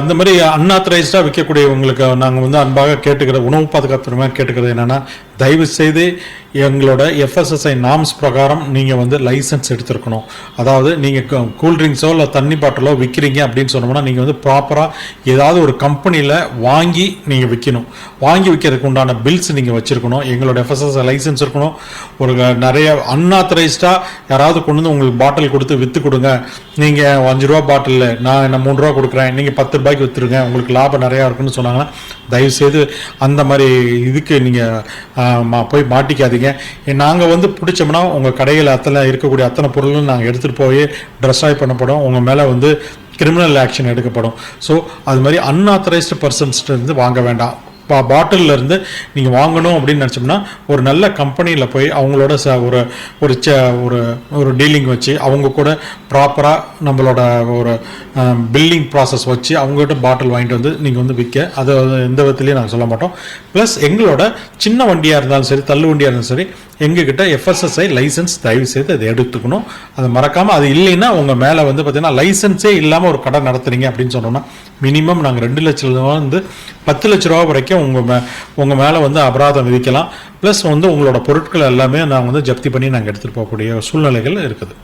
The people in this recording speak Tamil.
அந்த மாதிரி அன்ஆத்தரைஸ்டாக விற்கக்கூடியவங்களுக்கு நாங்கள் வந்து அன்பாக கேட்டுக்கிற உணவு பாதுகாப்பு கேட்டுக்கிறது என்னென்னா, தயவு செய்து எங்களோட எஃப்எஸ்எஸ்ஐ நார்ம்ஸ் பிரகாரம் நீங்கள் வந்து லைசன்ஸ் எடுத்துருக்கணும். அதாவது நீங்கள் கூல்ட்ரிங்க்ஸோ இல்லை தண்ணி பாட்டிலோ விற்கிறீங்க அப்படின்னு சொன்னோம்னா, நீங்கள் வந்து ப்ராப்பராக ஏதாவது ஒரு கம்பெனியில் வாங்கி நீங்கள் விற்கணும். வாங்கி விற்கிறதுக்கு உண்டான பில்ஸ் நீங்கள் வச்சுருக்கணும். எங்களோட எஃப்எஸ்எஸ்ஐ லைசன்ஸ் இருக்கணும். ஒரு நிறைய அன்ஆத்தரைஸ்டாக யாராவது கொண்டு வந்து உங்களுக்கு பாட்டில் கொடுத்து விற்று கொடுங்க, நீங்கள் 5 ரூபா பாட்டில் நான் என்ன 3 ரூபா கொடுக்குறேன், நீங்கள் 10 ரூபாய்க்கு விற்றுருங்க, உங்களுக்கு லாபம் நிறையா இருக்குன்னு சொன்னாங்கன்னா, தயவுசெய்து அந்த மாதிரி இதுக்கு நீங்கள் போய் மாட்டிக்காதீங்க. நாங்கள் வந்து பிடிச்சோம்னா உங்கள் கடையில் இருக்கக்கூடிய அத்தனை பொருளும் நாங்கள் எடுத்துகிட்டு போய் ட்ரெஸ்ஸாய் பண்ணப்படும். உங்கள் மேலே வந்து கிரிமினல் ஆக்ஷன் எடுக்கப்படும். ஸோ அது மாதிரி அன்ஆத்தரைஸ்டு பர்சன்ஸ்லேருந்து வாங்க வேண்டாம். பாட்டிலில் இருந்து நீங்கள் வாங்கணும் அப்படின்னு நினச்சோம்னா, ஒரு நல்ல கம்பெனியில் போய் அவங்களோட ஒரு டீலிங் வச்சு அவங்க கூட ப்ராப்பராக நம்மளோட ஒரு பில்லிங் ப்ராசஸ் வச்சு அவங்ககிட்ட பாட்டில் வாங்கிட்டு வந்து நீங்கள் வந்து விற்க, அதை எந்த விதத்துலையும் நாங்கள் சொல்ல மாட்டோம். ப்ளஸ் எங்களோட சின்ன வண்டியாக இருந்தாலும் சரி, தள்ளு வண்டியாக இருந்தாலும் சரி, எங்ககிட்ட எஃப்எஸ்எஸ்ஐ லைசன்ஸ் தயவு செய்து அதை எடுத்துக்கணும். அதை மறக்காமல், அது இல்லைன்னா உங்கள் மேலே வந்து பார்த்தீங்கன்னா லைசன்ஸே இல்லாமல் ஒரு கடை நடத்துறீங்க அப்படின்னு சொன்னோம்னா, மினிமம் நாங்கள் 2 லட்ச ரூபா வந்து 10 லட்ச ரூபா வரைக்கும் உங்கள் மேலே வந்து அபராதம் விதிக்கலாம். ப்ளஸ் வந்து உங்களோட பொருட்கள் எல்லாமே நாங்கள் வந்து ஜப்தி பண்ணி நாங்கள் எடுத்துகிட்டு போகக்கூடிய சூழ்நிலைகள் இருக்குது.